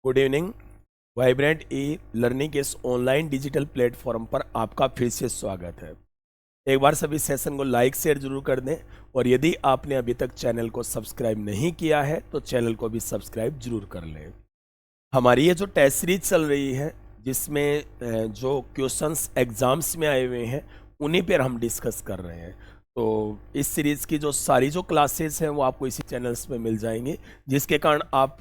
Good evening. Vibrant e learning के इस online digital platform पर आपका फिर से स्वागत है। एक बार सभी सेशन को लाइक शेयर जरूर कर दें और यदि आपने अभी तक चैनल को सब्सक्राइब नहीं किया है तो चैनल को भी सब्सक्राइब जरूर कर लें। हमारी ये जो टेस्ट सीरीज चल रही है जिसमें जो क्वेश्चंस एग्जाम्स में आए हुए हैं उन्हीं पर हम डिस्कस कर रहे हैं। तो इस सीरीज़ की जो सारी जो क्लासेस हैं वो आपको इसी चैनल्स पे मिल जाएंगी, जिसके कारण आप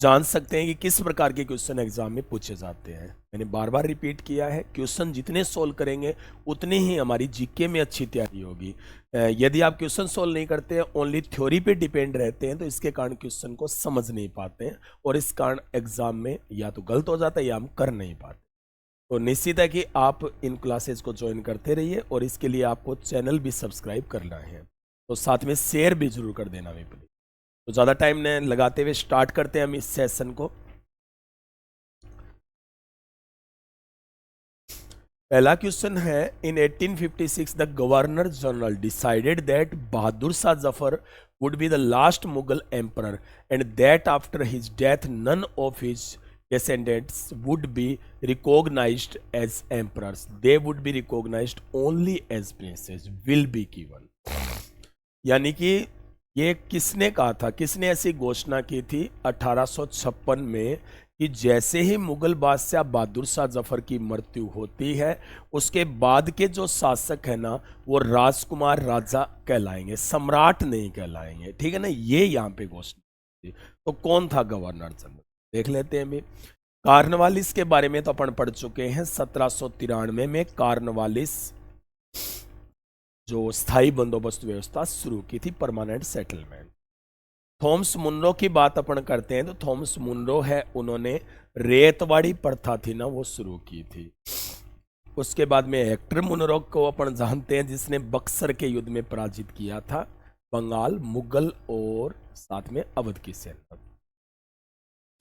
जान सकते हैं कि किस प्रकार के क्वेश्चन एग्जाम में पूछे जाते हैं। मैंने बार बार रिपीट किया है, क्वेश्चन जितने सोल्व करेंगे उतनी ही हमारी जीके में अच्छी तैयारी होगी। यदि आप क्वेश्चन सोल्व नहीं करते हैं, ओनली थ्योरी पे डिपेंड रहते हैं, तो इसके कारण क्वेश्चन को समझ नहीं पाते हैं और इस कारण एग्जाम में या तो गलत हो जाता है या हम कर नहीं पाते। तो निश्चित है कि आप इन क्लासेस को ज्वाइन करते रहिए और इसके लिए आपको चैनल भी सब्सक्राइब करना है, तो साथ में शेयर भी जरूर कर देना भी प्लीज। तो ज़्यादा टाइम न लगाते हुए स्टार्ट करते हैं हम इस सेशन को। पहला क्वेश्चन है, इन 1856 the governor general decided that Bahadur Shah Zafar would be the last Mughal emperor and that after his death none of his descendants would be recognized as emperors. They would be recognized only as princes. Will be given. यानी कि ये किसने कहा था, किसने ऐसी घोषणा की थी 1856 में कि जैसे ही मुगल बादशाह बहादुर शाह जफर की मृत्यु होती है उसके बाद के जो शासक है ना वो राजकुमार राजा कहलाएंगे, सम्राट नहीं कहलाएंगे। ठीक है ना, ये यहाँ पे घोषणा थी। तो कौन था गवर्नर जनरल, देख लेते हैं। अभी कार्नवालिस के बारे में तो अपन पढ़ चुके हैं। 1793 में कार्नवालिस जो स्थायी बंदोबस्त व्यवस्था शुरू की थी, परमानेंट सेटलमेंट। थॉमस मुनरो की बात अपन करते हैं तो थॉमस मुनरो है, उन्होंने रेतवाड़ी प्रथा थी ना वो शुरू की थी। उसके बाद में हेक्टर मुनरो को अपन जानते हैं जिसने बक्सर के युद्ध में पराजित किया था बंगाल, मुगल और साथ में अवध की सेना।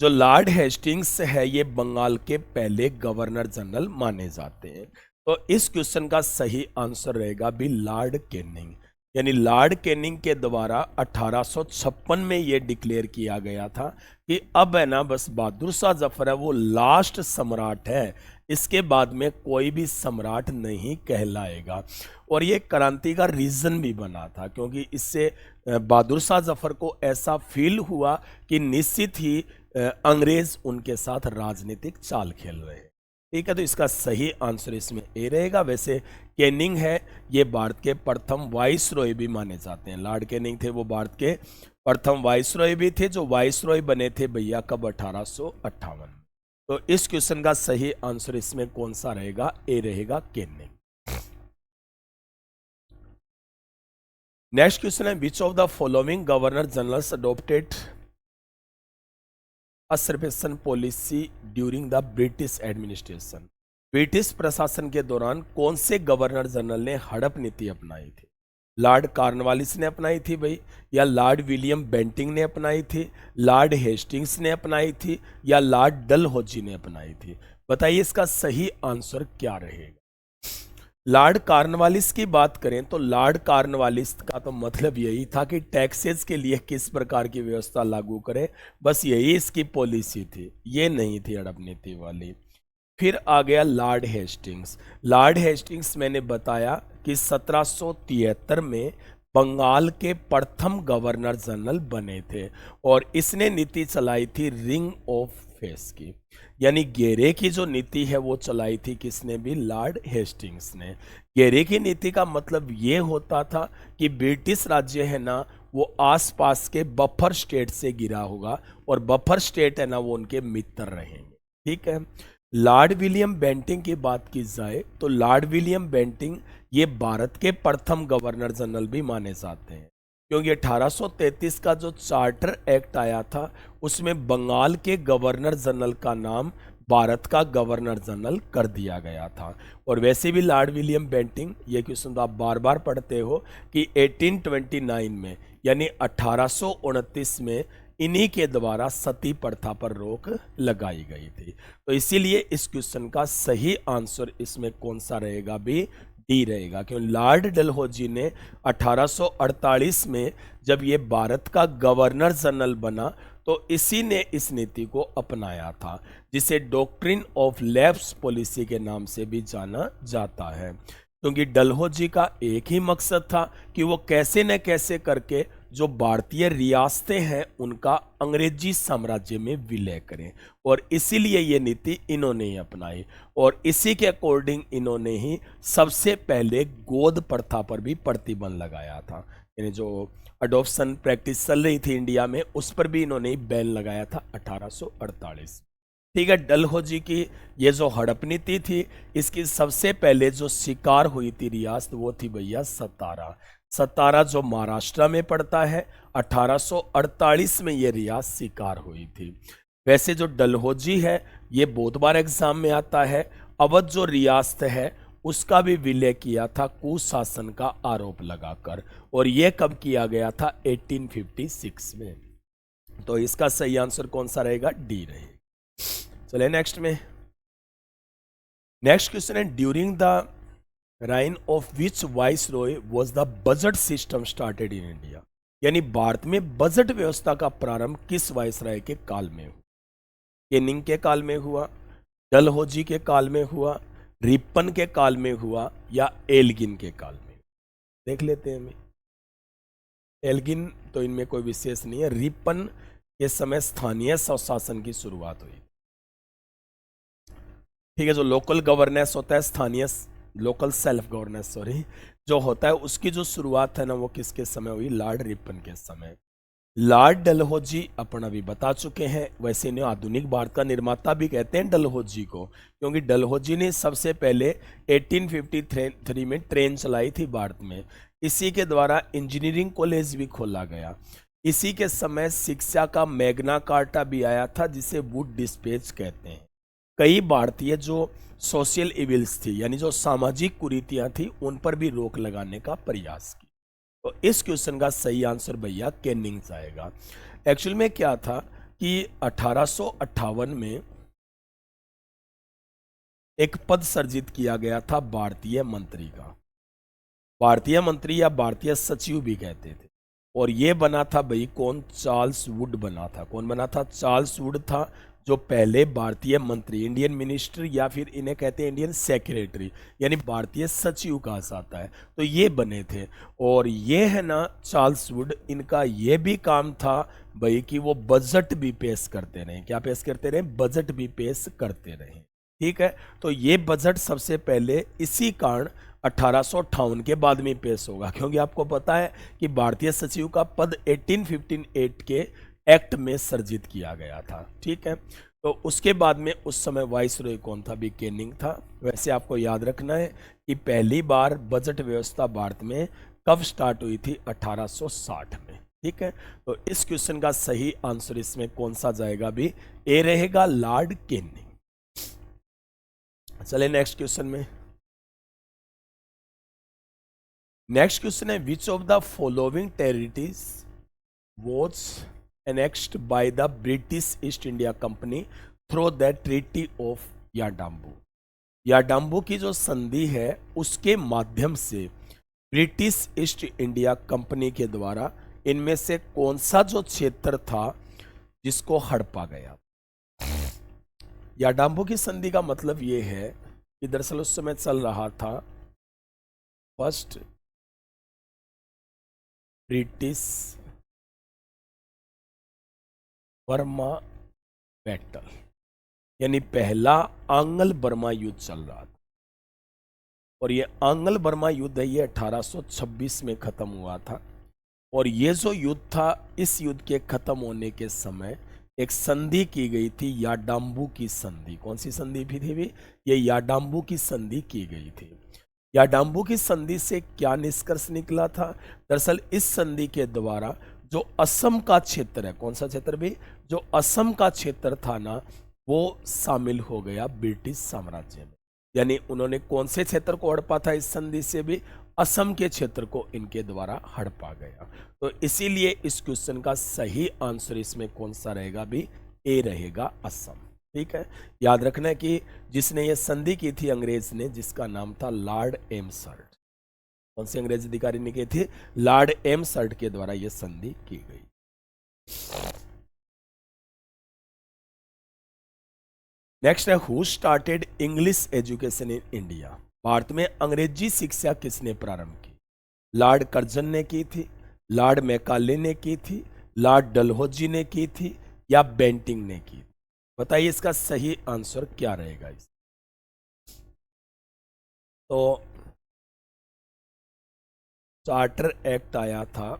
जो लॉर्ड हेस्टिंग्स है ये बंगाल के पहले गवर्नर जनरल माने जाते हैं। तो इस क्वेश्चन का सही आंसर रहेगा भी लॉर्ड कैनिंग, यानी लॉर्ड कैनिंग के द्वारा 1856 में ये डिक्लेयर किया गया था कि अब है ना बस बहादुर शाह जफर है वो लास्ट सम्राट है, इसके बाद में कोई भी सम्राट नहीं कहलाएगा। और ये क्रांति का रीजन भी बना था क्योंकि इससे बहादुर शाह जफर को ऐसा फील हुआ कि निश्चित ही अंग्रेज उनके साथ राजनीतिक चाल खेल रहे हैं। ठीक है, तो इसका सही आंसर इसमें ए रहेगा। वैसे कैनिंग है ये भारत के प्रथम वाइसरॉय भी माने जाते हैं। लॉर्ड कैनिंग थे वो भारत के प्रथम वाइसरॉय भी थे, जो वाइसरॉय बने थे भैया कब, 1858। तो इस क्वेश्चन का सही आंसर इसमें कौन सा रहेगा, ए रहेगा कैनिंग। नेक्स्ट क्वेश्चन है, which of the following governor generals adopted reservation policy during the British administration. British प्रशासन के दौरान कौन से गवर्नर जनरल ने हड़प नीति अपनाई थी? लॉर्ड कार्नवालिस ने अपनाई थी भाई, या लॉर्ड विलियम बेंटिंग ने अपनाई थी, लॉर्ड हेस्टिंग्स ने अपनाई थी, या लॉर्ड डलहौजी ने अपनाई थी? बताइए इसका सही आंसर क्या रहेगा। लॉर्ड कार्नवालिस की बात करें तो लॉर्ड कार्नवालिस का तो मतलब यही था कि टैक्सेस के लिए किस प्रकार की व्यवस्था लागू करें, बस यही इसकी पॉलिसी थी, ये नहीं थी हड़प नीति वाली। फिर आ गया लॉर्ड हेस्टिंग्स। लॉर्ड हेस्टिंग्स मैंने बताया कि 1773 में बंगाल के प्रथम गवर्नर जनरल बने थे और इसने नीति चलाई थी रिंग ऑफ फेस की, यानी घेरे की जो नीति है वो चलाई थी किसने भी, लॉर्ड हेस्टिंग्स ने। घेरे की नीति का मतलब ये होता था कि ब्रिटिश राज्य है ना वो आसपास के बफर स्टेट से घिरा होगा और बफर स्टेट है ना वो उनके मित्र रहेंगे। ठीक है, लॉर्ड विलियम बेंटिंग की बात की जाए तो लॉर्ड विलियम बेंटिंग ये भारत के प्रथम गवर्नर जनरल भी माने जाते हैं क्योंकि 1833 का जो चार्टर एक्ट आया था उसमें बंगाल के गवर्नर जनरल का नाम भारत का गवर्नर जनरल कर दिया गया था। और वैसे भी लॉर्ड विलियम बेंटिंग, ये क्वेश्चन तो आप बार बार पढ़ते हो कि 1829 में यानी 1829 में इन्हीं के द्वारा सती प्रथा पर रोक लगाई गई थी। तो इसीलिए इस क्वेश्चन का सही आंसर इसमें कौन सा रहेगा भी, डी रहेगा, क्यों लॉर्ड डलहौजी ने 1848 में जब ये भारत का गवर्नर जनरल बना तो इसी ने इस नीति को अपनाया था, जिसे डॉक्ट्रिन ऑफ लैप्स पॉलिसी के नाम से भी जाना जाता है, क्योंकि डलहौजी का एक ही मकसद था कि वो कैसे न कैसे करके जो भारतीय रियासतें हैं उनका अंग्रेजी साम्राज्य में विलय करें, और इसीलिए ये नीति इन्होंने ही अपनाई, और इसी के अकॉर्डिंग इन्होंने ही सबसे पहले गोद प्रथा पर भी प्रतिबंध लगाया था, यानी जो अडॉप्शन प्रैक्टिस चल रही थी इंडिया में उस पर भी इन्होंने बैन लगाया था 1848। ठीक है, डलहौजी की ये जो हड़प नीति थी, इसकी सबसे पहले जो शिकार हुई थी रियासत वो थी भैया सतारा। सतारा जो महाराष्ट्र में पड़ता है, 1848 में ये रियासत शिकार हुई थी। वैसे जो डलहौजी है ये बहुत बार एग्जाम में आता है। अवध जो रियासत है उसका भी विलय किया था कुशासन का आरोप लगाकर, और यह कब किया गया था? 1856 में। तो इसका सही आंसर कौन सा रहेगा? डी रहेगा। चलिए नेक्स्ट में, नेक्स्ट क्वेश्चन है during the reign of which vice Roy was the budget system started in India, यानी भारत में बजट व्यवस्था का प्रारंभ किस वाइस राय के काल में हुआ? केनिंग के काल में हुआ, डलहौजी के काल में हुआ, रिपन के काल में हुआ, या एल्गिन के काल में? देख लेते हैं हमें। एल्गिन तो इनमें कोई विशेष नहीं है। रिपन के समय स्थानीय स्वशासन की शुरुआत हुई। ठीक है, जो लोकल गवर्नेंस होता है, स्थानीय लोकल सेल्फ गवर्नेंस सॉरी जो होता है, उसकी जो शुरुआत है ना वो किसके समय हुई? लॉर्ड रिपन के समय। लॉर्ड डलहौजी अपन अभी बता चुके हैं। वैसे इन्हें आधुनिक भारत का निर्माता भी कहते हैं डलहौजी को, क्योंकि डलहौजी ने सबसे पहले 1853 में ट्रेन चलाई थी भारत में। इसी के द्वारा इंजीनियरिंग कॉलेज भी खोला गया। इसी के समय शिक्षा का मैग्ना कार्टा भी आया था, जिसे वुड डिस्पेच कहते हैं। कई भारतीय जो सोशल इविल्स थी, यानी जो सामाजिक कुरीतियां थी, उन पर भी रोक लगाने का प्रयास किया। तो इस क्वेश्चन का सही आंसर भैया केनिंग्स आएगा। एक्चुअल में क्या था कि 1858 में एक पद सर्जित किया गया था भारतीय मंत्री का। भारतीय मंत्री या भारतीय सचिव भी कहते थे, और ये बना था भाई कौन? चार्ल्स वुड बना था। कौन बना था? चार्ल्स वुड था, जो पहले भारतीय मंत्री, इंडियन मिनिस्टर, या फिर इन्हें कहते हैं इंडियन सेक्रेटरी, यानी भारतीय सचिव कहा जाता है। तो ये बने थे, और ये है ना चार्ल्स वुड, इनका ये भी काम था भाई कि वो बजट भी पेश करते रहे। क्या पेश करते रहे? बजट भी पेश करते रहे। ठीक है, तो ये बजट सबसे पहले इसी कारण 1858 के बाद में पेश होगा, क्योंकि आपको पता है कि भारतीय सचिव का पद 1858 के एक्ट में सर्जित किया गया था। ठीक है, तो उसके बाद में उस समय वाइसरॉय कौन था? भी केनिंग था। वैसे आपको याद रखना है कि पहली बार बजट व्यवस्था भारत में कब स्टार्ट हुई थी? 1860 में। ठीक है, तो इस क्वेश्चन का सही आंसर इसमें कौन सा जाएगा? भी ए रहेगा, लॉर्ड केनिंग। चले नेक्स्ट क्वेश्चन में। नेक्स्ट क्वेश्चन है which of the following territories was annexed by the British East India Company through the Treaty of याडाम्बू। याडाम्बू की जो संधि है उसके माध्यम से ब्रिटिश ईस्ट इंडिया कंपनी के द्वारा इनमें से कौन सा जो क्षेत्र था जिसको हड़पा गया? याडाम्बू की संधि का मतलब ये है कि दरअसल उस समय चल रहा था फर्स्ट ब्रिटिश बर्मा बैटल, यानी पहला आंग्ल बर्मा युद्ध चल रहा था, और ये आंग्ल बर्मा युद्ध है ये 1826 में खत्म हुआ था। और ये जो युद्ध था, इस युद्ध के खत्म होने के समय एक संधि की गई थी, याडाम्बू की संधि। कौन सी संधि भी थी? ये याडाम्बू की संधि की गई थी। याडाम्बू की संधि से क्या निष्कर्ष निकला था? दरअसल इस संधि के द्वारा जो असम का क्षेत्र है, कौन सा क्षेत्र भी? जो असम का क्षेत्र था ना, वो शामिल हो गया ब्रिटिश साम्राज्य में। यानी उन्होंने कौन से क्षेत्र को हड़पा था? इस संधि से भी असम के क्षेत्र को इनके द्वारा हड़पा गया। तो इसीलिए इस क्वेश्चन का सही आंसर इसमें कौन सा रहेगा? भी ए रहेगा, असम। ठीक है, याद रखना है कि जिसने ये संधि की थी अंग्रेज ने, जिसका नाम था लॉर्ड एम्सर्ट। कौन से अंग्रेज अधिकारी ने की थी? लॉर्ड एम्सर्ट के द्वारा यह संधि की गई। नेक्स्ट है, who started English education in India? Bharat में अंग्रेजी शिक्षा किसने प्रारंभ की? लॉर्ड कर्जन ने की थी, लॉर्ड मैकाले ने की थी, लॉर्ड डलहौजी ने की थी, या बेंटिंग ने की थी? बताइए इसका सही आंसर क्या रहेगा। इस तो चार्टर एक्ट आया था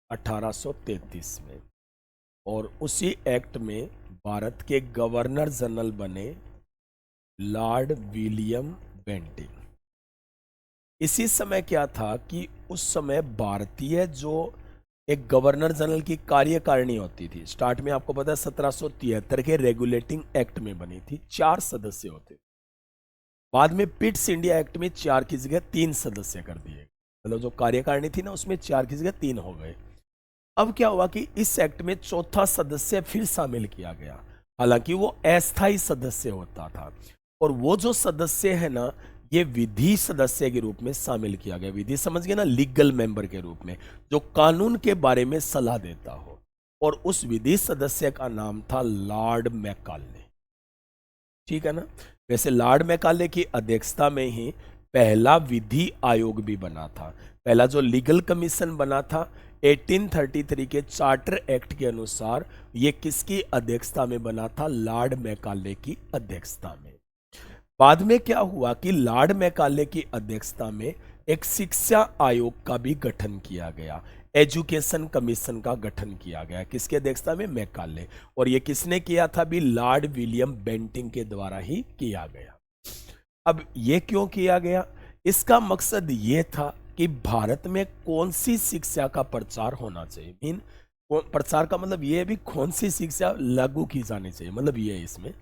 1833 में, और उसी एक्ट में भारत के गवर्नर जनरल बने लॉर्ड विलियम बेंटिंग। इसी समय क्या था कि उस समय भारतीय जो एक गवर्नर जनरल की कार्यकारिणी होती थी, स्टार्ट में आपको पता है 1773 के रेगुलेटिंग एक्ट में बनी थी, 4 सदस्य होते। बाद में पिट्स इंडिया एक्ट में 4 की जगह 3 सदस्य कर दिए, मतलब जो कार्यकारिणी थी ना उसमें 4 की जगह 3 हो गए। अब क्या हुआ कि इस एक्ट में चौथा सदस्य फिर शामिल किया गया, हालांकि वो अस्थायी सदस्य होता था, और वो जो सदस्य है ना, ये विधि सदस्य के रूप में शामिल किया गया। विधि समझ गए ना, लीगल मेंबर के रूप में, जो कानून के बारे में सलाह देता हो, और उस विधि सदस्य का नाम था लॉर्ड मैकाले। ठीक है ना। वैसे लॉर्ड मैकाले की अध्यक्षता में ही पहला विधि आयोग भी बना था। पहला जो लीगल कमीशन बना था 1833 के चार्टर एक्ट के अनुसार, ये किसकी अध्यक्षता में बना था? लॉर्ड मैकाले की अध्यक्षता में। बाद में क्या हुआ कि लॉर्ड मैकाले की अध्यक्षता में एक शिक्षा आयोग का भी गठन किया गया, एजुकेशन कमीशन का गठन किया गया। किसकी अध्यक्षता में? मैकाले। और ये किसने किया था? भी लॉर्ड विलियम बेंटिंग के द्वारा ही किया गया। अब ये क्यों किया गया? इसका मकसद ये था कि भारत में कौन सी शिक्षा का प्रचार होना चाहिए। मीन प्रचार का मतलब ये है भी कौन सी शिक्षा लागू की जानी चाहिए, मतलब ये है इसमें।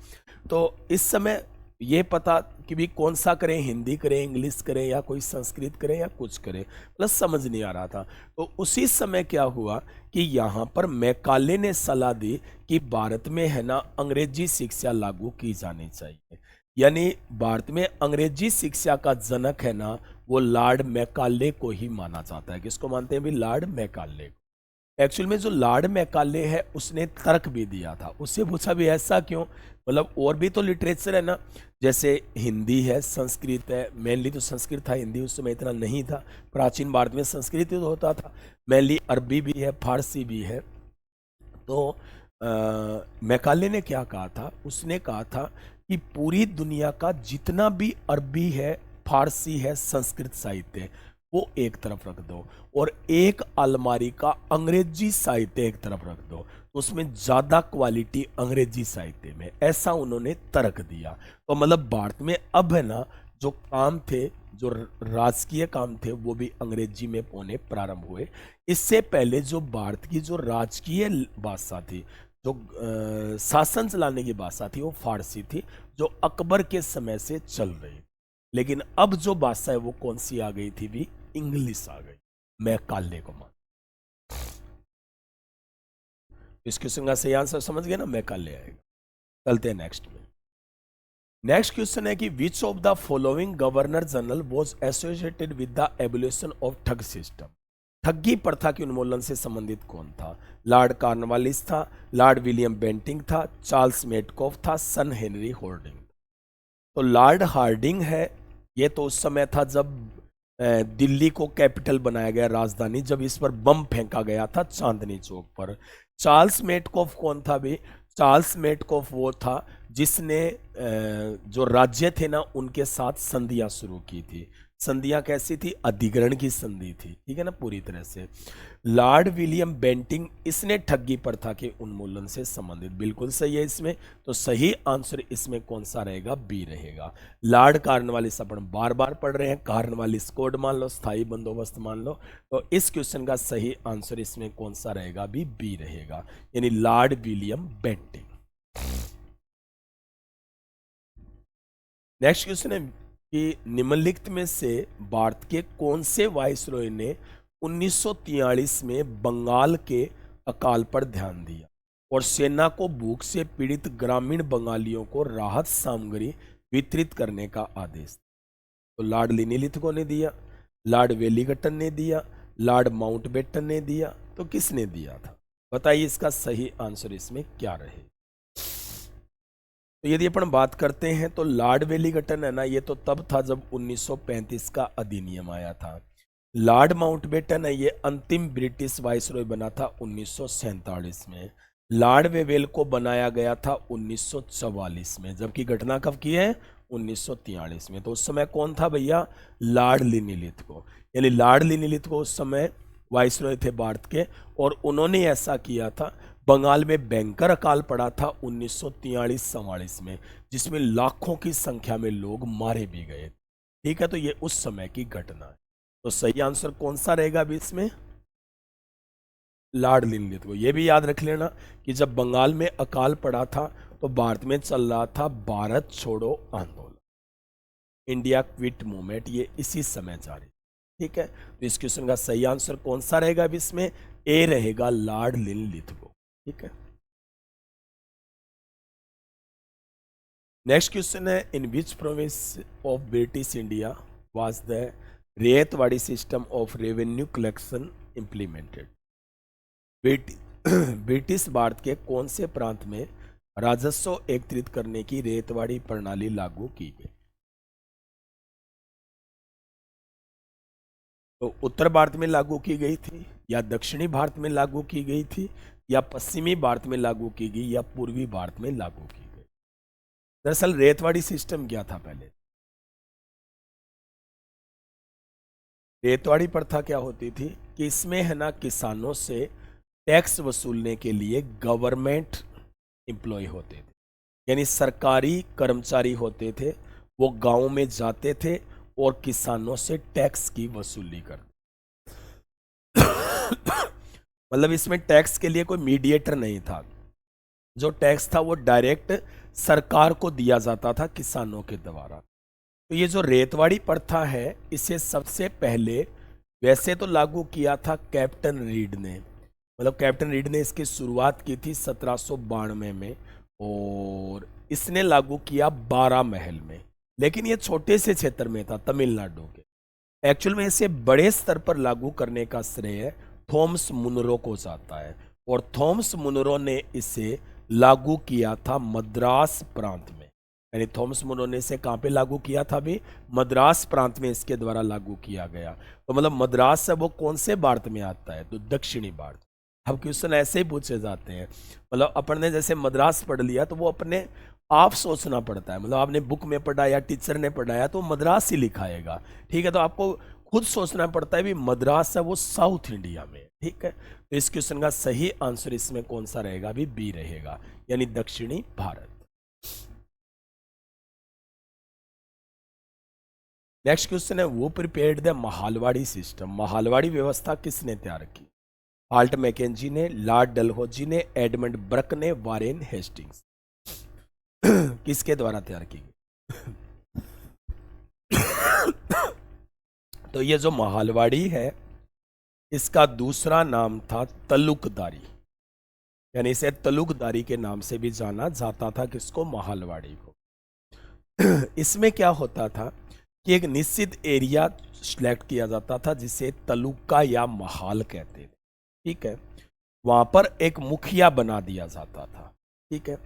तो इस समय ये पता कि भी कौन सा करें, हिंदी करें, इंग्लिश करें, या कोई संस्कृत करें, या कुछ करें, मतलब समझ नहीं आ रहा था। तो उसी समय क्या हुआ कि यहाँ पर मैकाले ने सलाह दी कि भारत में है ना अंग्रेजी शिक्षा लागू की जानी चाहिए। यानी भारत में अंग्रेजी शिक्षा का जनक है ना, वो लॉर्ड मैकाले को ही माना जाता है। किसको मानते हैं भी? लॉर्ड मैकाले को। एक्चुअल में जो लॉर्ड मैकाले है उसने तर्क भी दिया था। उससे पूछा भी ऐसा क्यों, मतलब और भी तो लिटरेचर है ना, जैसे हिंदी है, संस्कृत है। मेनली तो संस्कृत था, हिंदी उस समय इतना नहीं था। प्राचीन भारत में संस्कृत तो होता था, मेनली अरबी भी है, फारसी भी है। तो मैकाले ने क्या कहा था? उसने कहा था कि पूरी दुनिया का जितना भी अरबी है, फारसी है, संस्कृत साहित्य है, वो एक तरफ रख दो, और एक अलमारी का अंग्रेजी साहित्य एक तरफ रख दो, तो उसमें ज्यादा क्वालिटी अंग्रेजी साहित्य में। ऐसा उन्होंने तर्क दिया। तो मतलब भारत में अब है ना जो काम थे, जो राजकीय काम थे, वो भी अंग्रेजी में होने प्रारंभ हुए। इससे पहले जो भारत की जो राजकीय भाषा थी, जो शासन चलाने की भाषा थी, वो फारसी थी, जो अकबर के समय से चल रही। लेकिन अब जो भाषा है वो कौन सी आ गई थी भी? इंग्लिश आ गई। मैकाले को मान, इस क्वेश्चन का सही आंसर समझ गए ना, मैकाले आएगा। चलते हैं नेक्स्ट में। नेक्स्ट क्वेश्चन है कि विच of the following governor general was associated with the abolition of ठग सिस्टम? ठगी प्रथा के उन्मूलन से संबंधित कौन था? लॉर्ड कॉर्नवालिस था, लॉर्ड विलियम बेंटिंग था, चार्ल्स मेटकॉफ था, सन हेनरी होर्डिंग। तो लॉर्ड हार्डिंग है, ये तो उस समय था जब दिल्ली को कैपिटल बनाया गया, राजधानी, जब इस पर बम फेंका गया था चांदनी चौक पर। चार्ल्स मेटकॉफ कौन था भी? चार्ल्स मेटकॉफ वो था जिसने जो राज्य थे ना उनके साथ संधियां शुरू की थी। संधियां कैसी थी? अधिग्रहण की संधि थी, ठीक है ना, पूरी तरह से। लॉर्ड विलियम बेंटिंग, इसने ठगी प्रथा के उन्मूलन से संबंधित, बिल्कुल सही है इसमें। तो सही आंसर इसमें कौन सा रहेगा? बी रहेगा। लॉर्ड कॉर्नवालिस अपन बार बार पढ़ रहे हैं, कॉर्नवालिस कोड मान लो, स्थायी बंदोबस्त मान लो। तो इस क्वेश्चन का सही आंसर इसमें कौन सा रहेगा? भी बी रहेगा, यानी Lord William Bentinck. Next question है कि निम्नलिखित में से भारत के कौन से वायसरॉय ने 1943 में बंगाल के अकाल पर ध्यान दिया? और सेना को भूख से पीड़ित ग्रामीण बंगालियों को राहत सामग्री वितरित करने का आदेश। तो लॉर्ड लिनिलिथगो ने दिया, लॉर्ड वेलिंगटन ने दिया, लॉर्ड माउंटबेटन ने दिया, तो किसने दिया था? बताइए इसका सही आंसर इसमें क्या रहे। तो यदि अपन बात करते हैं तो लॉर्ड वेलिंगटन है ना, ये तो तब था जब 1935 का अधिनियम आया था। लॉर्ड माउंटबेटन है, ये अंतिम ब्रिटिश वाइसरॉय बना था 1947 में। लॉर्ड वेवेल को बनाया गया था 1944 में, जबकि घटना कब की है? 1943 में। तो उस समय कौन था भैया? लॉर्ड लिनिलिथगो। यानी लॉर्ड लिनिलिथगो उस समय वाइसरॉय थे भारत के, और उन्होंने ऐसा किया था। बंगाल में भयंकर अकाल पड़ा था 1943-44 में, जिसमें लाखों की संख्या में लोग मारे भी गए। ठीक है, तो ये उस समय की घटना है। तो सही आंसर कौन सा रहेगा अभी इसमें? लॉर्ड लिनिलिथगो। ये भी याद रख लेना कि जब बंगाल में अकाल पड़ा था तो भारत में चल रहा था भारत छोड़ो आंदोलन, इंडिया क्विट मूवमेंट, ये इसी समय जारी। ठीक है, तो इस क्वेश्चन का सही आंसर कौन सा रहेगा अभी इसमें? ए रहेगा, लॉर्ड लिनिलिथगो। ठीक है, नेक्स्ट क्वेश्चन है, in which province of British India was the Ryotwari system of revenue collection implemented? British भारत के कौन से प्रांत में राजस्व एकत्रित करने की रेतवाड़ी प्रणाली लागू की गई? तो उत्तर भारत में लागू की गई थी, या दक्षिणी भारत में लागू की गई थी, या पश्चिमी भारत में लागू की गई, या पूर्वी भारत में लागू की गई? दरअसल रेतवाड़ी सिस्टम क्या था पहले? रेतवाड़ी प्रथा क्या होती थी कि इसमें है ना, किसानों से टैक्स वसूलने के लिए गवर्नमेंट एम्प्लॉय होते थे, यानी सरकारी कर्मचारी होते थे। वो गांव में जाते थे और किसानों से टैक्स की वसूली करते। मतलब इसमें टैक्स के लिए कोई मीडिएटर नहीं था। जो टैक्स था वो डायरेक्ट सरकार को दिया जाता था किसानों के द्वारा। तो ये जो रेतवाड़ी प्रथा है, इसे सबसे पहले वैसे तो लागू किया था कैप्टन रीड ने। मतलब कैप्टन रीड ने इसकी शुरुआत की थी 1792 में, और इसने लागू किया 12 महल में। लेकिन ये छोटे से क्षेत्र में था, तमिलनाडु के। एक्चुअल में इसे बड़े स्तर पर लागू करने का श्रेय थॉमस मुनरो को जाता है, और थॉमस मुनरो ने इसे लागू किया था मद्रास प्रांत में। यानी थॉमस मुनरो ने इसे कहाँ पे लागू किया था? भी मद्रास प्रांत में इसके द्वारा लागू किया गया। तो मतलब मद्रास से वो कौन से भारत में आता है? तो दक्षिणी भारत। अब क्वेश्चन ऐसे ही पूछे जाते हैं। मतलब अपन ने जैसे मद्रास पढ़ लिया तो वो अपने आप सोचना पड़ता है। मतलब आपने बुक में पढ़ा या टीचर ने पढ़ाया तो मद्रास ही लिखाएगा। ठीक है, तो आपको खुद सोचना पड़ता है भी मद्रास है वो साउथ इंडिया में। ठीक है, तो इस क्वेश्चन का सही आंसर इसमें कौन सा रहेगा? भी बी रहेगा, यानी दक्षिणी भारत। नेक्स्ट क्वेश्चन है, वो prepared the Mahalwari system. Mahalwari व्यवस्था किसने तैयार की? हाल्ट मैकेंजी ने, लॉर्ड डलहौजी ने, एडमंड ब्रक ने, वारेन हेस्टिंग्स। किसके द्वारा तैयार की गई? तो ये जो महालवाड़ी है, इसका दूसरा नाम था तलुकदारी। यानी इसे तलुकदारी के नाम से भी जाना जाता था। किसको? महालवाड़ी को। इसमें क्या होता था कि एक निश्चित एरिया सिलेक्ट किया जाता था जिसे तलुका या महाल कहते थे। ठीक है, वहां पर एक मुखिया बना दिया जाता था। ठीक है,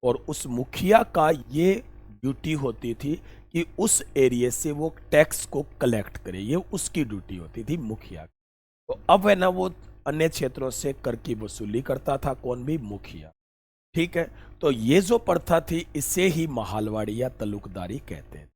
और उस मुखिया का ये ड्यूटी होती थी कि उस एरिया से वो टैक्स को कलेक्ट करे। ये उसकी ड्यूटी होती थी मुखिया। तो अब है ना, वो अन्य क्षेत्रों से कर की वसूली करता था। कौन? भी मुखिया। ठीक है, तो ये जो प्रथा थी इसे ही महालवाड़ी या तलुकदारी कहते हैं।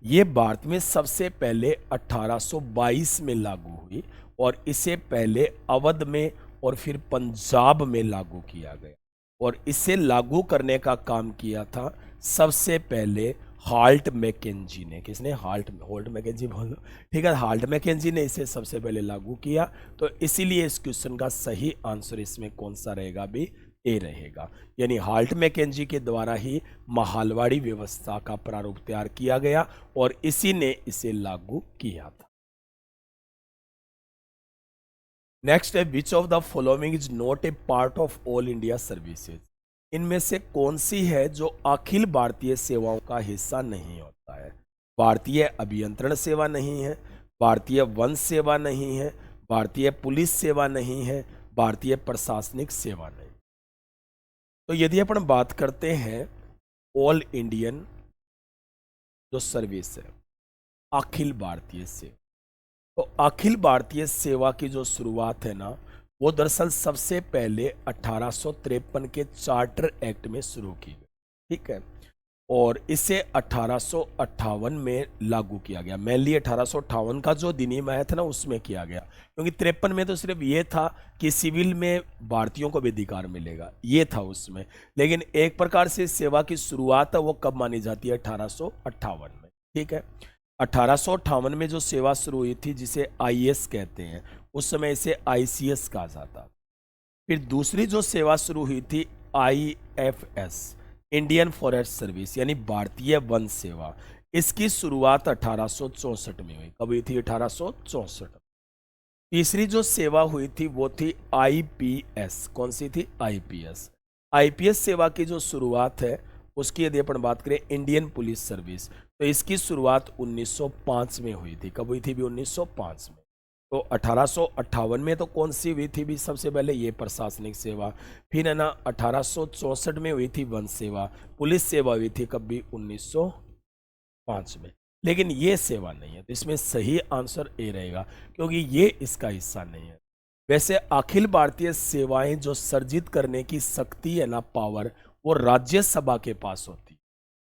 ये भारत में सबसे पहले 1822 में लागू हुई, और इसे पहले अवध में और फिर पंजाब में लागू किया गया। और इसे लागू करने का काम किया था सबसे पहले हाल्ट मैकेंजी ने। किसने? होल्ट मैकेंजी बोलो। ठीक है, हाल्ट मैकेंजी ने इसे सबसे पहले लागू किया। तो इसीलिए इस क्वेश्चन का सही आंसर इसमें कौन सा रहेगा? भी ए रहेगा, यानी हाल्ट मैकेंजी के द्वारा ही महालवाड़ी व्यवस्था का प्रारूप तैयार किया गया, और इसी ने इसे लागू किया था। नेक्स्ट है which of the following is not a part of all India services. इनमें से कौन सी है जो अखिल भारतीय सेवाओं का हिस्सा नहीं होता है। भारतीय अभियंत्रण सेवा नहीं है, भारतीय वन सेवा नहीं है, भारतीय पुलिस सेवा नहीं है, भारतीय प्रशासनिक सेवा नहीं। तो यदि अपन बात करते हैं ऑल इंडियन जो सर्विस है, अखिल भारतीय सेवा, तो अखिल भारतीय सेवा की जो शुरुआत है ना, वो दरअसल सबसे पहले 1853 के चार्टर एक्ट में शुरू की गई, ठीक है, और इसे 1858 में लागू किया गया। मेनली 1858 का जो अधिनियम आया था ना, उसमें किया गया, क्योंकि 53 में तो सिर्फ ये था कि सिविल में भारतीयों को भी अधिकार मिलेगा, ये था उसमें। लेकिन एक प्रकार से सेवा की शुरुआत है वो कब मानी जाती है, 1858 में, ठीक है। 1858 में जो सेवा शुरू हुई थी, जिसे आईएएस कहते हैं, उस समय इसे आईसीएस कहा जाता। फिर दूसरी जो सेवा शुरू हुई थी आईएफएस, इंडियन फॉरेस्ट सर्विस, यानी भारतीय वन सेवा, इसकी शुरुआत 1864 में हुई। कब हुई थी, 1864। तीसरी जो सेवा हुई थी वो थी आईपीएस। कौन सी थी, आईपीएस। आईपीएस सेवा की जो शुरुआत है उसकी यदि अपन बात करें, इंडियन पुलिस सर्विस, तो इसकी शुरुआत 1905 में हुई थी। कब हुई थी भी, 1905 में। तो 1858 में तो कौन सी हुई थी भी, सबसे पहले ये प्रशासनिक सेवा। फिर है ना 1864 में हुई थी वन सेवा। पुलिस सेवा हुई थी कब भी, 1905 में। लेकिन ये सेवा नहीं है, तो इसमें सही आंसर ए रहेगा, क्योंकि ये इसका हिस्सा नहीं है। वैसे अखिल भारतीय सेवाएं जो सर्जित करने की शक्ति है ना, पावर, वो राज्यसभा के पास होती है।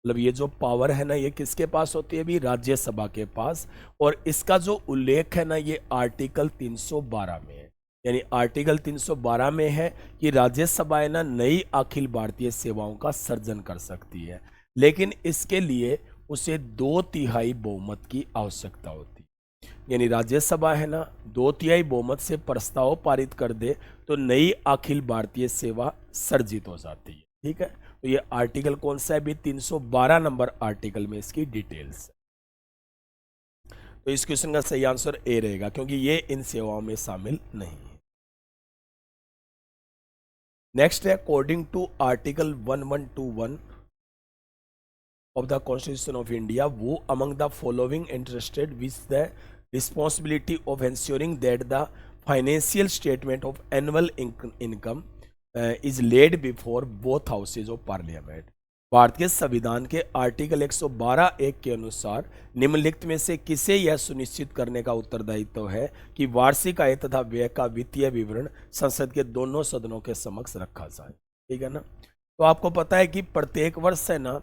मतलब ये जो पावर है ना, ये किसके पास होती है भी, राज्यसभा के पास। और इसका जो उल्लेख है ना, ये आर्टिकल 312 में है। यानी आर्टिकल 312 में है कि राज्यसभा है ना, नई अखिल भारतीय सेवाओं का सर्जन कर सकती है, लेकिन इसके लिए उसे 2/3 बहुमत की आवश्यकता होती है। यानी राज्यसभा है ना, 2/3 बहुमत से प्रस्ताव पारित कर दे तो नई अखिल भारतीय सेवा सर्जित हो जाती है, ठीक है। तो ये आर्टिकल कौन सा है भी, 312 नंबर आर्टिकल में इसकी डिटेल्स। तो इस क्वेश्चन का सही आंसर ए रहेगा, क्योंकि ये इन सेवाओं में शामिल नहीं है। नेक्स्ट है, according to article 1121 of the Constitution of India, who among the following interested with the responsibility of ensuring that the financial statement of annual income is laid before both houses of parliament। भारतीय संविधान के article 112(1) के अनुसार निम्नलिखित में से किसे यह सुनिश्चित करने का उत्तरदायित्व है कि वार्षिक आय तथा व्यय का वित्तीय विवरण संसद के दोनों सदनों के समक्ष रखा जाए, ठीक है ना। तो आपको पता है कि प्रत्येक वर्ष है ना,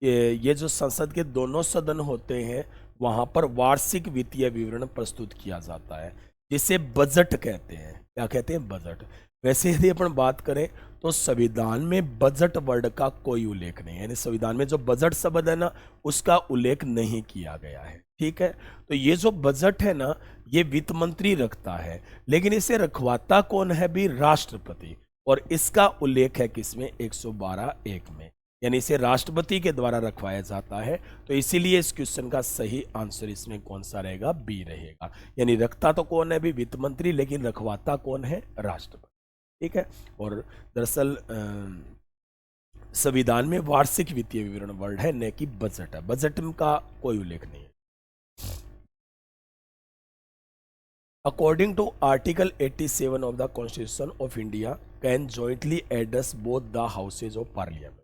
ये जो संसद के दोनों सदन होते हैं, वहां पर वार्षिक वित्तीय विवरण प्रस्तुत किया जाता है, जिसे बजट कहते हैं। क्या कहते हैं, बजट। वैसे यदि अपन बात करें तो संविधान में बजट वर्ड का कोई उल्लेख नहीं है, यानी संविधान में जो बजट शब्द है ना, उसका उल्लेख नहीं किया गया है, ठीक है। तो ये जो बजट है ना, ये वित्त मंत्री रखता है, लेकिन इसे रखवाता कौन है भी, राष्ट्रपति। और इसका उल्लेख है किसमें, 112(1) में, यानी इसे राष्ट्रपति के द्वारा रखवाया जाता है। तो इसीलिए इस क्वेश्चन का सही आंसर इसमें कौन सा रहेगा, बी रहेगा। यानी रखता तो कौन है भी, वित्त मंत्री, लेकिन रखवाता कौन है, राष्ट्रपति, ठीक है। और दरअसल संविधान में वार्षिक वित्तीय विवरण वर्ड है, न कि बजट है। बजट का कोई उल्लेख नहीं है। According to article 87 of the constitution of India can jointly address both the houses of parliament.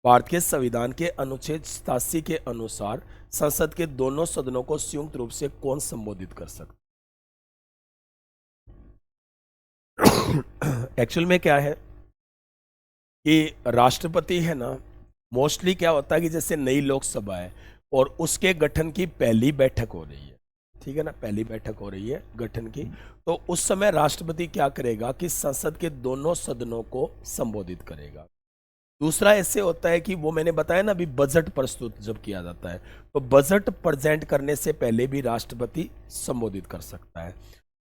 Bharat के संविधान के अनुच्छेद 87 के अनुसार संसद के दोनों सदनों को संयुक्त रूप से कौन संबोधित कर सकता। एक्चुअल में क्या है कि राष्ट्रपति है ना, मोस्टली क्या होता है कि जैसे नई लोकसभा है और उसके गठन की पहली बैठक हो रही है, ठीक है ना, पहली बैठक हो रही है गठन की, तो उस समय राष्ट्रपति क्या करेगा कि संसद के दोनों सदनों को संबोधित करेगा। दूसरा ऐसे होता है कि वो मैंने बताया ना अभी, बजट प्रस्तुत जब किया जाता है तो बजट प्रेजेंट करने से पहले भी राष्ट्रपति संबोधित कर सकता है,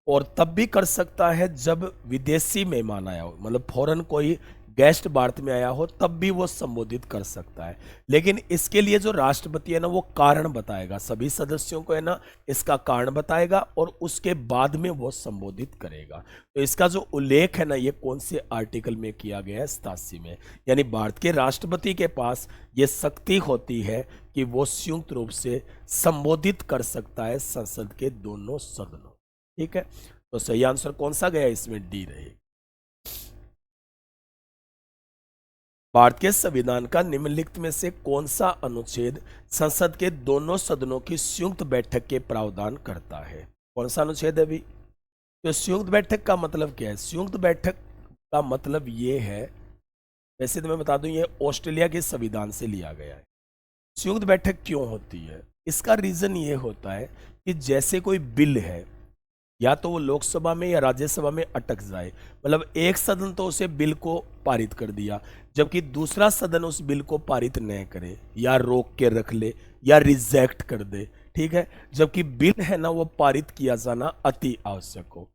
और तब भी कर सकता है जब विदेशी मेहमान आया हो, मतलब फॉरेन कोई गेस्ट भारत में आया हो तब भी वो संबोधित कर सकता है। लेकिन इसके लिए जो राष्ट्रपति है ना वो कारण बताएगा, सभी सदस्यों को है ना इसका कारण बताएगा और उसके बाद में वो संबोधित करेगा। तो इसका जो उल्लेख है ना ये कौन से आर्टिकल में किया गया है, 87 में। यानी भारत के राष्ट्रपति के पास ये शक्ति होती है कि वो संयुक्त रूप से संबोधित कर सकता है संसद के दोनों सदनों। ठीक है, तो सही आंसर कौन सा गया इसमें, डी रहेगा। भारत के संविधान का निम्नलिखित में से कौन सा अनुच्छेद संसद के दोनों सदनों की संयुक्त बैठक के प्रावधान करता है? कौन सा अनुच्छेद है अभी? तो संयुक्त बैठक का मतलब क्या है? संयुक्त बैठक का मतलब ये है, वैसे तो मैं बता दूं ये ऑस्ट्रेलिया के संविधान से लिया गया है। संयुक्त बैठक क्यों होती है? इसका रीजन ये होता है कि जैसे कोई बिल है या तो वो लोकसभा में या राज्यसभा में अटक जाए, मतलब एक सदन तो उसे बिल को पारित कर दिया, जबकि दूसरा सदन उस बिल को पारित न करे या रोक के रख ले या रिजेक्ट कर दे, ठीक है, जबकि बिल है ना वो पारित किया जाना अति आवश्यक हो।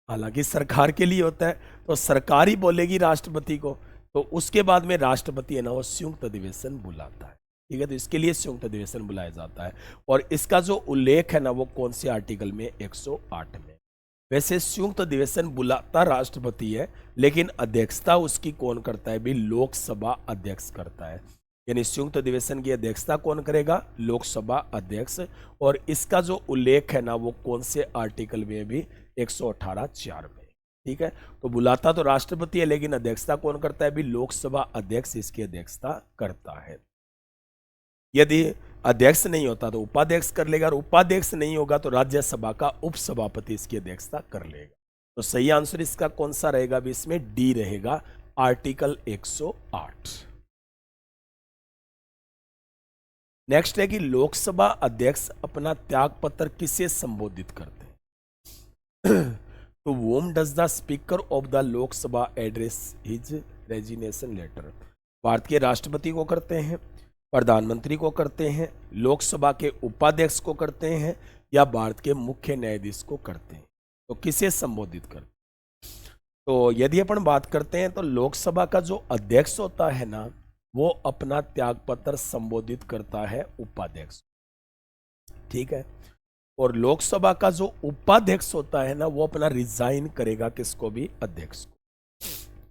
हालांकि सरकार के लिए होता है तो सरकार ही बोलेगी राष्ट्रपति को, तो उसके बाद में राष्ट्रपति है ना वो संयुक्त अधिवेशन बुलाता है। ठीक है, तो इसके लिए संयुक्त अधिवेशन बुलाया जाता है और इसका जो उल्लेख है ना वो कौन से आर्टिकल में, 108 में। वैसे संयुक्त अधिवेशन बुलाता राष्ट्रपति है लेकिन अध्यक्षता उसकी कौन करता है भी, लोकसभा अध्यक्ष करता है। यानी संयुक्त अधिवेशन की अध्यक्षता कौन करेगा, लोकसभा अध्यक्ष। और इसका जो उल्लेख है ना वो कौन से आर्टिकल में भी, 118(4) में। ठीक है, तो बुलाता तो राष्ट्रपति है लेकिन अध्यक्षता कौन करता है भी, लोकसभा अध्यक्ष इसकी अध्यक्षता करता है। यदि अध्यक्ष नहीं होता तो उपाध्यक्ष कर लेगा और उपाध्यक्ष नहीं होगा तो राज्यसभा का उपसभापति इसकी अध्यक्षता कर लेगा। तो सही आंसर इसका कौन सा रहेगा भी, इसमें डी रहेगा, आर्टिकल 108। नेक्स्ट है कि लोकसभा अध्यक्ष अपना त्यागपत्र किसे संबोधित करते हैं? तो whom does the speaker of the Lok Sabha address his resignation letter? Bharat के राष्ट्रपति को करते हैं, प्रधानमंत्री को करते हैं, लोकसभा के उपाध्यक्ष को करते हैं या भारत के मुख्य न्यायाधीश को करते हैं? तो किसे संबोधित करते हैं? तो यदि अपन बात करते हैं तो लोकसभा का जो अध्यक्ष होता है ना वो अपना त्यागपत्र संबोधित करता है उपाध्यक्ष। ठीक है, और लोकसभा का जो उपाध्यक्ष होता है ना वो अपना रिजाइन करेगा किसको भी, अध्यक्ष को।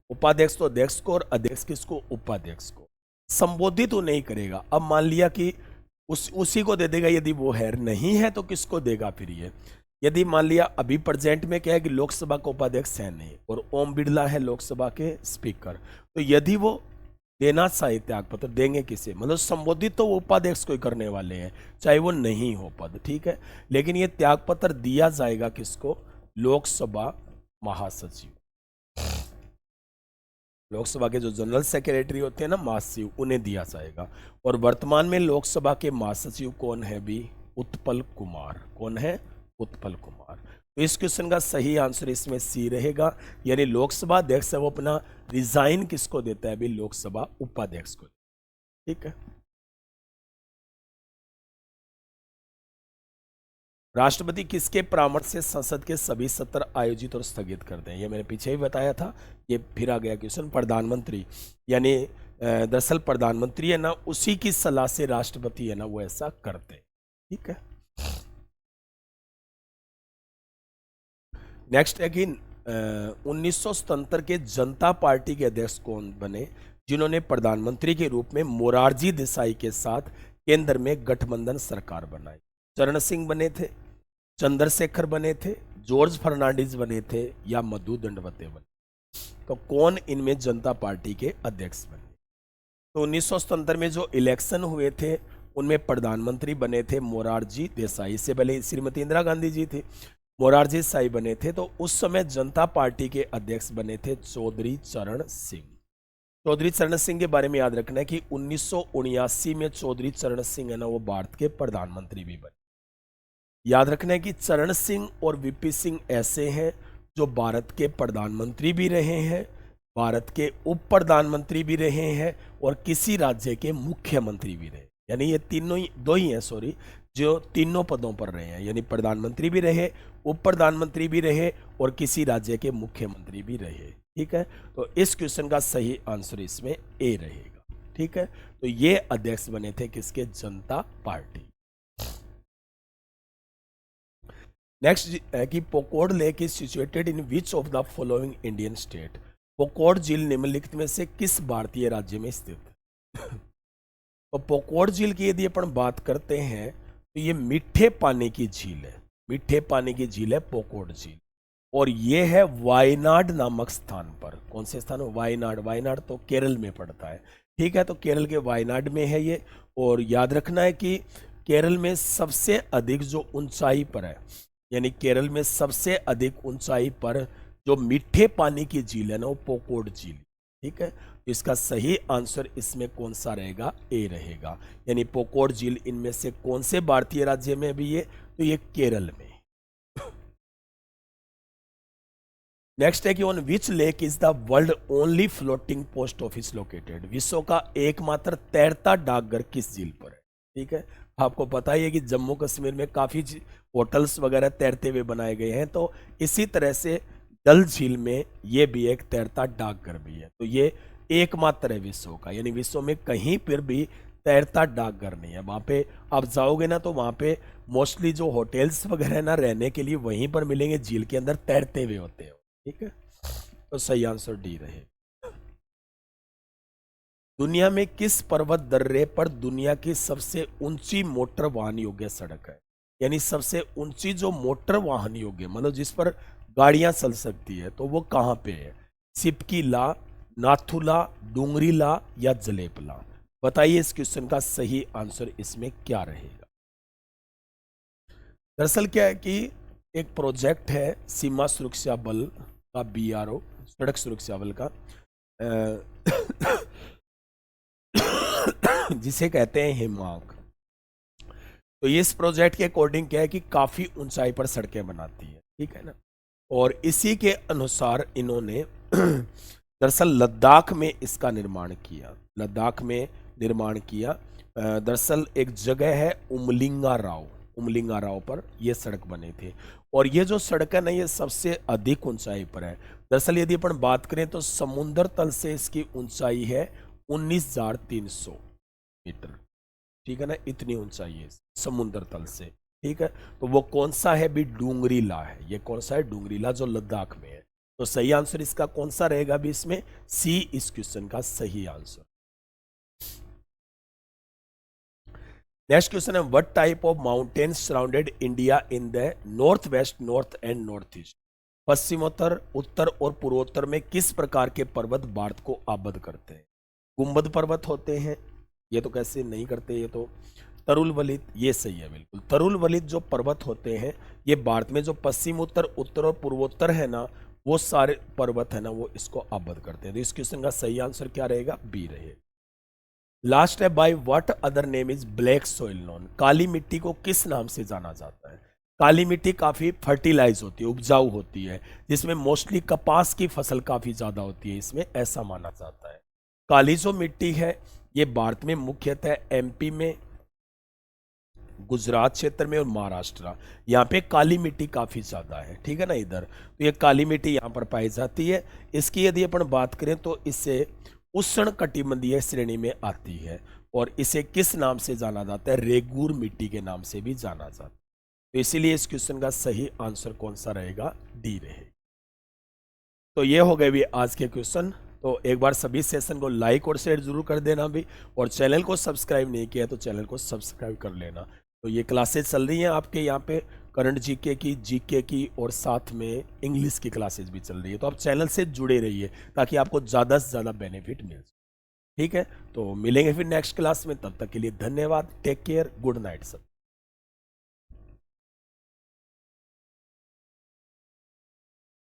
उपाध्यक्ष तो अध्यक्ष को और अध्यक्ष किसको, उपाध्यक्ष को। संबोधित वो नहीं करेगा। अब मान लिया कि उसी को दे देगा, यदि वो है नहीं है तो किसको देगा फिर ये? यदि मान लिया अभी प्रेजेंट में क्या है कि लोकसभा का उपाध्यक्ष है नहीं और ओम बिरला है लोकसभा के स्पीकर, तो यदि वो देना चाहे त्यागपत्र, देंगे किसे, मतलब संबोधित तो वो उपाध्यक्ष को ही करने वाले हैं चाहे वो नहीं हो पद। ठीक है, लेकिन ये त्यागपत्र दिया जाएगा किसको, लोकसभा महासचिव। लोकसभा के जो जनरल सेक्रेटरी होते हैं ना महासचिव, उन्हें दिया जाएगा। और वर्तमान में लोकसभा के महासचिव कौन है भी, उत्पल कुमार। कौन है, उत्पल कुमार। तो इस क्वेश्चन का सही आंसर इसमें सी रहेगा, यानी लोकसभा अध्यक्ष है वो अपना रिजाइन किसको देता है भी, लोकसभा उपाध्यक्ष को। ठीक है, राष्ट्रपति किसके परामर्श से संसद के सभी सत्र आयोजित और स्थगित करते हैं? ये मैंने पीछे ही बताया था, ये फिर आ गया क्वेश्चन। प्रधानमंत्री, यानी दरअसल प्रधानमंत्री है ना उसी की सलाह से राष्ट्रपति है ना वो ऐसा करते हैं। ठीक है, नेक्स्ट है कि 1977 के जनता पार्टी के अध्यक्ष कौन बने जिन्होंने प्रधानमंत्री के रूप में मोरारजी देसाई के साथ केंद्र में गठबंधन सरकार बनाई? चरण सिंह बने थे, चंद्रशेखर बने थे, जॉर्ज फर्नांडिस बने थे या मधु दंडवते बने? तो कौन इनमें जनता पार्टी के अध्यक्ष बने? तो 1977 में जो इलेक्शन हुए थे उनमें प्रधानमंत्री बने थे मोरारजी देसाई। इससे पहले श्रीमती इंदिरा गांधी जी थी, मोरारजी देसाई बने थे। तो उस समय जनता पार्टी के अध्यक्ष बने थे चौधरी चरण सिंह। चौधरी चरण सिंह के बारे में याद रखना है कि 1979 में चौधरी चरण सिंह है ना वो भारत के प्रधानमंत्री भी बने। याद रखना है कि चरण सिंह और वीपी सिंह ऐसे हैं जो भारत के प्रधानमंत्री भी रहे हैं, भारत के उप प्रधानमंत्री भी रहे हैं और किसी राज्य के मुख्यमंत्री भी रहे। यानी ये तीनों ही दो ही हैं जो तीनों पदों पर रहे हैं, यानी प्रधानमंत्री भी रहे, उप प्रधानमंत्री भी रहे और किसी राज्य के मुख्यमंत्री भी रहे। ठीक है, तो इस क्वेश्चन का सही आंसर इसमें ए रहेगा। ठीक है, तो ये अध्यक्ष बने थे किसके? जनता पार्टी। नेक्स्ट है कि Pookode lake is situated in which of the following Indian state? Pookode झील निम्नलिखित में से किस भारतीय राज्य में स्थित है? तो पोकोड झील की यदि अपन बात करते हैं तो ये मीठे पानी की झील है, मीठे पानी की झील है पोकोड झील, और ये है वायनाड नामक स्थान पर। कौन से स्थान? वायनाड। वायनाड तो केरल में पड़ता है। ठीक है, तो केरल के वायनाड में है ये। और याद रखना है कि केरल में सबसे अधिक जो ऊंचाई पर है, यानी केरल में सबसे अधिक ऊंचाई पर जो मीठे पानी की झील है ना, वो पोकोड झील। ठीक है, इसका सही आंसर इसमें कौन सा रहेगा? ए रहेगा। यानी पोकोड झील इनमें से कौन से भारतीय राज्य में भी ये? तो ये केरल में। नेक्स्ट है कि on which lake is the world only floating post office located? विश्व का एकमात्र तैरता डाकघर किस झील पर है? ठीक है, आपको पता ही है कि जम्मू कश्मीर में काफी होटल्स वगैरह तैरते हुए बनाए गए हैं, तो इसी तरह से डल झील में ये भी एक तैरता डाकघर भी है। तो ये एकमात्र है विश्व का, यानी विश्व में कहीं पर भी तैरता डाकघर नहीं है। वहां पे आप जाओगे ना तो वहां पे मोस्टली जो होटल्स वगैरह ना रहने के लिए वहीं पर मिलेंगे, झील के अंदर तैरते हुए होते हैं। ठीक है, तो सही आंसर डी रहे। दुनिया में किस पर्वत दर्रे पर दुनिया की सबसे ऊंची मोटर वाहन योग्य सड़क है? यानी सबसे ऊंची जो मोटर वाहन योग्य, मतलब जिस पर गाड़ियां चल सकती है, तो वो कहां पे है? सिपकीला, नाथुला, डूंगरीला या जलेपला? बताइए इस क्वेश्चन का सही आंसर इसमें क्या रहेगा। दरअसल क्या है कि एक प्रोजेक्ट है सीमा सुरक्षा बल का, BRO, सड़क सुरक्षा बल का, जिसे कहते हैं हिमांक। तो इस प्रोजेक्ट के अकॉर्डिंग क्या है कि काफी ऊंचाई पर सड़कें बनाती है। ठीक है ना, और इसी के अनुसार इन्होंने दरअसल लद्दाख में इसका निर्माण किया। लद्दाख में निर्माण किया। दरअसल एक जगह है उमलिंगा राव पर यह सड़क बने थे, और ये जो सड़क है ना, ये सबसे अधिक ऊंचाई पर है। दरअसल यदि अपन बात करें तो समुद्र तल से इसकी ऊंचाई है 19,300 मीटर। ठीक है ना, इतनी ऊंचाई है समुद्र तल से। ठीक है, तो वो कौन सा है भी? डूंगरीला है। ये कौन सा है? डूंगरीला, जो लद्दाख में है। तो सही आंसर इसका कौन सा रहेगा भी इसमें? सी इस क्वेश्चन का सही आंसर। नेक्स्ट क्वेश्चन है, what type of mountains surrounded India in the north west, north and north east? पश्चिमोत्तर, उत्तर और पूर्वोत्तर में किस प्रकार के पर्वत भारत को आबद्ध करते हैं? गुंबद पर्वत होते हैं, ये तो कैसे नहीं करते, ये तो तरुल वलित, ये सही है बिल्कुल। तरुल वलित जो पर्वत होते हैं, ये भारत में जो पश्चिम उत्तर, उत्तर और पूर्वोत्तर है ना, वो सारे पर्वत है ना, वो इसको आबद्ध करते हैं। तो इस क्वेश्चन का सही आंसर क्या रहेगा? बी रहेगा। लास्ट है, by what other name is black soil known? काली मिट्टी को किस नाम से जाना जाता है? काली मिट्टी काफी फर्टिलाइज होती है, उपजाऊ होती है, जिसमें मोस्टली कपास की फसल काफी ज्यादा होती है, इसमें ऐसा माना जाता है। काली जो मिट्टी है ये भारत में मुख्यतः MP में, गुजरात क्षेत्र में और महाराष्ट्र, यहाँ पे काली मिट्टी काफी ज्यादा है। ठीक है ना, इधर तो ये काली मिट्टी यहाँ पर पाई जाती है। इसकी यदि अपन बात करें तो इससे उष्ण कटिबंधीय श्रेणी में आती है, और इसे किस नाम से जाना जाता है? रेगूर मिट्टी के नाम से भी जाना जाता है। तो इसीलिए इस क्वेश्चन का सही आंसर कौन सा रहेगा? डी रहेगा। तो ये हो गए भी आज के क्वेश्चन। तो एक बार सभी सेशन को लाइक और शेयर जरूर कर देना भी, और चैनल को सब्सक्राइब नहीं किया तो चैनल को सब्सक्राइब कर लेना। तो ये क्लासेस चल रही हैं आपके यहाँ पे, करंट जीके की, जीके की, और साथ में इंग्लिश की क्लासेस भी चल रही है। तो आप चैनल से जुड़े रहिए ताकि आपको ज़्यादा से ज़्यादा बेनिफिट मिल जाए। ठीक है, तो मिलेंगे फिर नेक्स्ट क्लास में। तब तक के लिए धन्यवाद। टेक केयर, गुड नाइट सब।